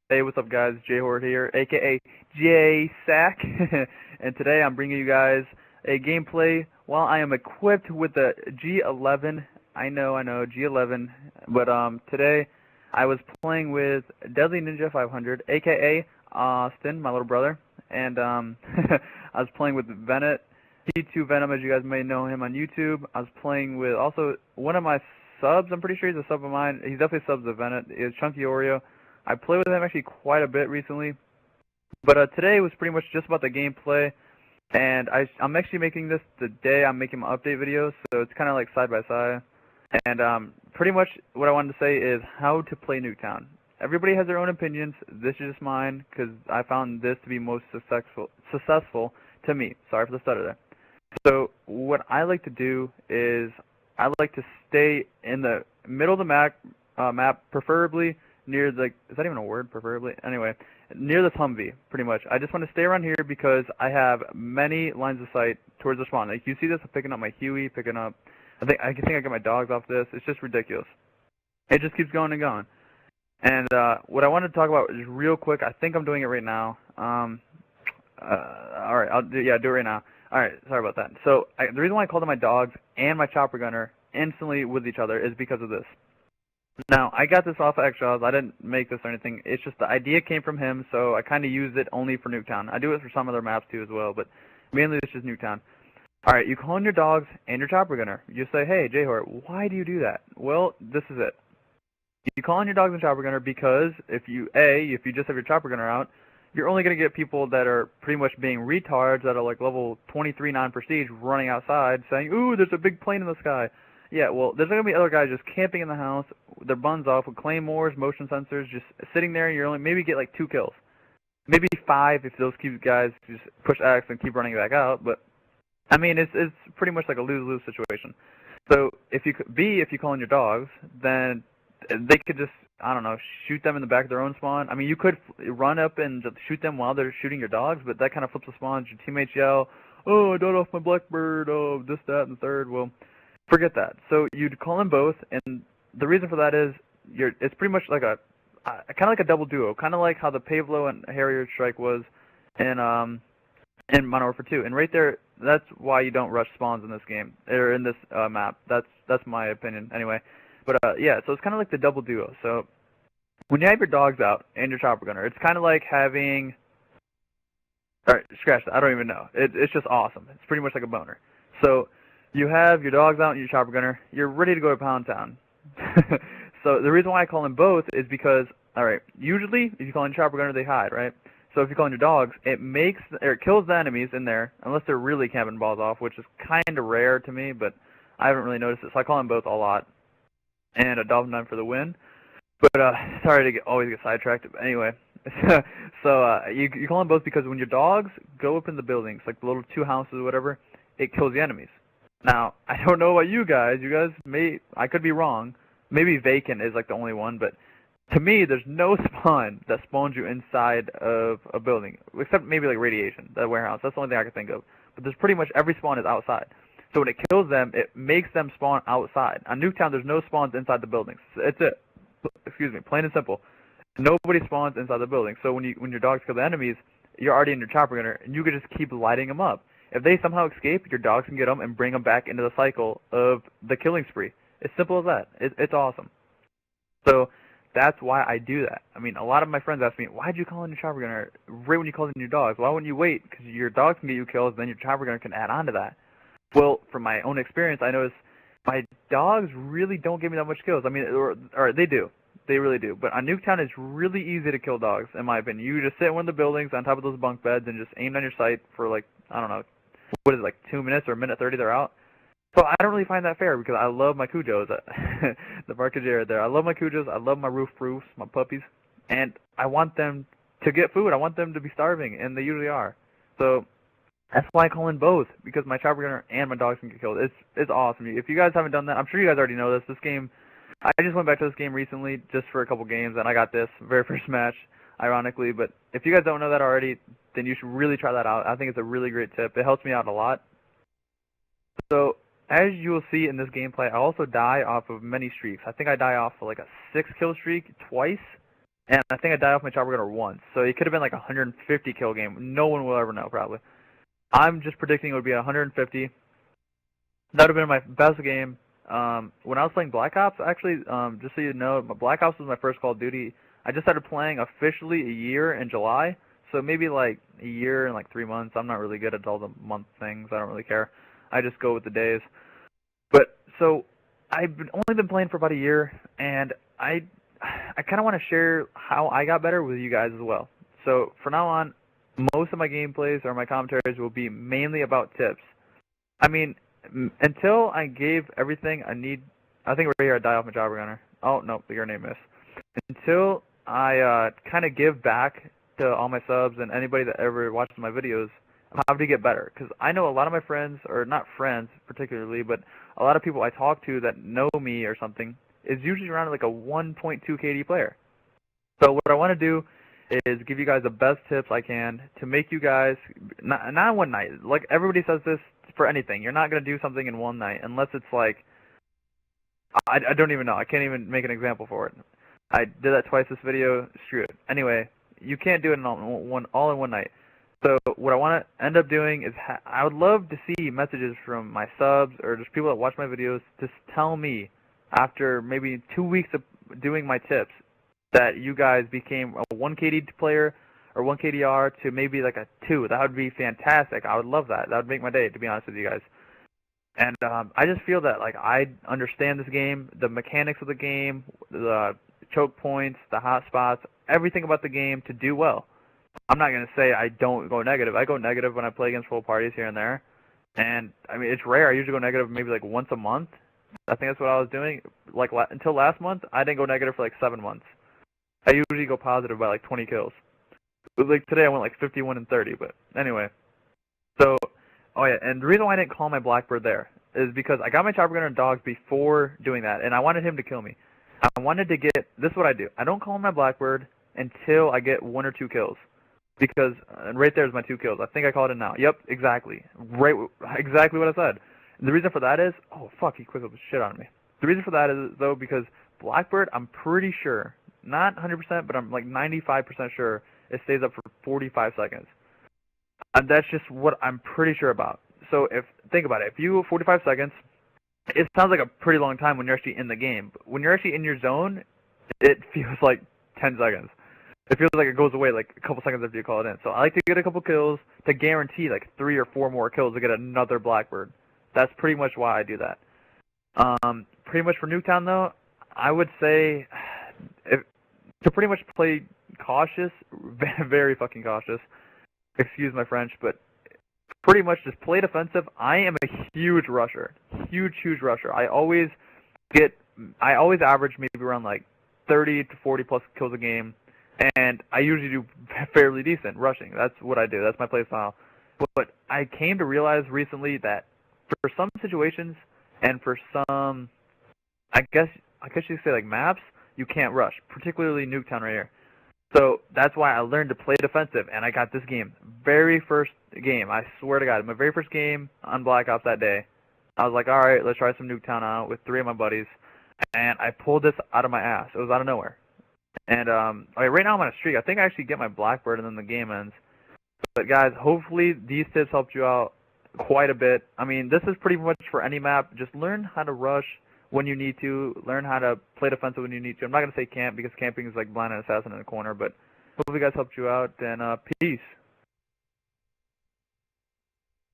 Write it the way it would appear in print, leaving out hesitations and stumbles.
Hey, what's up, guys? J Horde here, aka J Sack, and today I'm bringing you guys a gameplay while I am equipped with the G11. I know, G11, but today I was playing with Deadly Ninja 500, aka Austin, my little brother, and I was playing with Venitt, T2 Venom, as you guys may know him on YouTube. I was playing with also one of my subs. I'm pretty sure he's a sub of mine. He's definitely subs of Venitt. Is Chunky Oreo. I played with him actually quite a bit recently, but today was pretty much just about the gameplay, and I'm actually making this the day I'm making my update videos, so it's kind of like side by side, and pretty much what I wanted to say is how to play Nuketown. Everybody has their own opinions. This is just mine because I found this to be most successful to me. Sorry for the stutter there. So what I like to do is I like to stay in the middle of the map, preferably near the, is that even a word, preferably? Anyway, near the Humvee, pretty much. I just want to stay around here because I have many lines of sight towards the spawn. Like, you see this, I'm picking up my Huey, picking up, I think I got my dogs off this. It's just ridiculous. It just keeps going and going. And what I wanted to talk about is real quick, I think I'm doing it right now. Alright, do it right now. Alright, sorry about that. So, the reason why I called them my dogs and my chopper gunner instantly with each other is because of this. Now, I got this off of X-Jaws. I didn't make this or anything. It's just the idea came from him, so I kind of used it only for Nuketown. I do it for some other maps too as well, but mainly it's just Nuketown. Alright, you call in your dogs and your chopper gunner. You say, hey, J-Hort, why do you do that? Well, this is it. You call in your dogs and chopper gunner because if you just have your chopper gunner out, you're only going to get people that are pretty much being retards that are like level 23 non-prestige running outside saying, ooh, there's a big plane in the sky. Yeah, well, there's going to be other guys just camping in the house, their buns off with claymores, motion sensors, just sitting there, and you're only maybe get like 2 kills. Maybe 5 if those guys just push X and keep running back out, but I mean, it's pretty much like a lose-lose situation. So if you call in your dogs, then they could just, I don't know, shoot them in the back of their own spawn. I mean, you could run up and just shoot them while they're shooting your dogs, but that kind of flips the spawns. Your teammates yell, oh, I died off my Blackbird, oh, this, that, and the third. Well, forget that. So you'd call in both, and the reason for that is it's pretty much like kind of like a double duo, kind of like how the Pavlo and Harrier strike was in Modern Warfare 2. And right there, that's why you don't rush spawns in this game or in this map. That's my opinion, anyway. But yeah, so it's kind of like the double duo. So when you have your dogs out and your chopper gunner, it's kind of like having. All right, scratch that. I don't even know. It's just awesome. It's pretty much like a boner. So you have your dogs out and your chopper gunner. You're ready to go to Pound Town. So the reason why I call them both is because, all right, usually if you call in chopper gunner, they hide, right? So if you call in your dogs, it kills the enemies in there, unless they're really camping balls off, which is kind of rare to me, but I haven't really noticed it. So I call them both a lot. And a Dolphin 9 for the win. But sorry to always get sidetracked. But anyway, so you call them both because when your dogs go up in the buildings, like the little 2 houses or whatever, it kills the enemies. Now, I don't know about you guys. You guys I could be wrong. Maybe Vacant is like the only one, but to me, there's no spawn that spawns you inside of a building, except maybe like Radiation, that warehouse. That's the only thing I can think of. But there's pretty much every spawn is outside. So when it kills them, it makes them spawn outside. On Nuketown, there's no spawns inside the buildings. It's it. Excuse me, plain and simple. Nobody spawns inside the building. So when your dogs kill the enemies, you're already in your chopper gunner, and you can just keep lighting them up. If they somehow escape, your dogs can get them and bring them back into the cycle of the killing spree. It's simple as that. It's awesome. So that's why I do that. I mean, a lot of my friends ask me, why'd you call in your chopper gunner right when you called in your dogs? Why wouldn't you wait? Because your dogs can get you kills, then your chopper gunner can add on to that. Well, from my own experience, I noticed my dogs really don't give me that much kills. I mean, or they do. They really do. But on Nuketown, it's really easy to kill dogs, in my opinion. You just sit in one of the buildings on top of those bunk beds and just aim down your sight for, like, I don't know, what is it, like 2 minutes or a minute 30, they're out. So I don't really find that fair because I love my Cujos. The Barcajera there. I love my Cujos. I love my roof proofs, my puppies. And I want them to get food. I want them to be starving, and they usually are. So that's why I call in both, because my chopper gunner and my dogs can get killed. It's awesome. If you guys haven't done that, I'm sure you guys already know this. This game, I just went back to this game recently just for a couple games, and I got this very first match, ironically. But if you guys don't know that already, then you should really try that out. I think it's a really great tip. It helps me out a lot. So as you will see in this gameplay, I also die off of many streaks. I think I die off of like a 6-kill streak twice. and I think I died off my chopper gunner once. So it could have been like a 150 kill game. No one will ever know, probably. I'm just predicting it would be 150. That would have been my best game. When I was playing Black Ops, actually, just so you know, Black Ops was my first Call of Duty. I just started playing officially a year in July, so maybe like a year and like 3 months. I'm not really good at all the month things. I don't really care. I just go with the days. But so I've only been playing for about a year, and I kind of want to share how I got better with you guys as well. So from now on, most of my gameplays or my commentaries will be mainly about tips. I mean, until I gave everything I need, I think right here I die off my chopper gunner. Oh, no, your name is. Until I kind of give back to all my subs and anybody that ever watches my videos how to get better. Because I know a lot of my friends, or not friends particularly, but a lot of people I talk to that know me or something, is usually around like a 1.2 KD player. So what I want to do is give you guys the best tips I can to make you guys, not one night, like everybody says this for anything. You're not going to do something in one night unless it's like, I don't even know. I can't even make an example for it. I did that twice this video. Screw it. Anyway, you can't do it all in one night. So what I want to end up doing is I would love to see messages from my subs or just people that watch my videos to tell me after maybe 2 weeks of doing my tips that you guys became a 1 KD player or 1 KDR to maybe like a 2. That would be fantastic. I would love that. That would make my day, to be honest with you guys. And I just feel that like I understand this game, the mechanics of the game, the choke points, the hot spots, everything about the game to do well. I'm not going to say I don't go negative. I go negative when I play against full parties here and there. And, I mean, it's rare. I usually go negative maybe like once a month. I think that's what I was doing. Like until last month, I didn't go negative for like 7 months. I usually go positive by like 20 kills. Like today I went like 51 and 30, but anyway. So, oh yeah, and the reason why I didn't call my Blackbird there is because I got my chopper gunner and dogs before doing that, and I wanted him to kill me. I wanted to get, this is what I do. I don't call my Blackbird until I get 1 or 2 kills. Because, and right there's my 2 kills. I think I called it now. Yep, exactly. Right, exactly what I said. And the reason for that is, oh fuck, he quick the shit out of me. The reason for that is, though, because Blackbird, I'm pretty sure, not 100%, but I'm like 95% sure it stays up for 45 seconds. And that's just what I'm pretty sure about. So think about it. If you 45 seconds, it sounds like a pretty long time when you're actually in the game. But when you're actually in your zone, it feels like 10 seconds. It feels like it goes away like a couple seconds after you call it in. So I like to get a couple kills to guarantee like 3 or 4 more kills to get another Blackbird. That's pretty much why I do that. Pretty much for Nuketown though, I would say to pretty much play cautious, very fucking cautious. Excuse my French, but pretty much just play defensive. I am a huge rusher, huge rusher. I always average maybe around like 30 to 40 plus kills a game, and I usually do fairly decent rushing. That's what I do. That's my play style. But I came to realize recently that for some situations and for some, I guess you could say like maps, you can't rush, particularly Nuketown right here. So that's why I learned to play defensive, and I got this game. Very first game, I swear to God, my very first game on Black Ops that day. I was like, all right, let's try some Nuketown out with 3 of my buddies, and I pulled this out of my ass. It was out of nowhere. And okay, right now I'm on a streak. I think I actually get my Blackbird, and then the game ends. But guys, hopefully these tips helped you out quite a bit. I mean, this is pretty much for any map. Just learn how to rush when you need to, learn how to play defensive when you need to. I'm not going to say camp because camping is like blind and assassin in a corner, but hopefully you guys helped you out, and peace.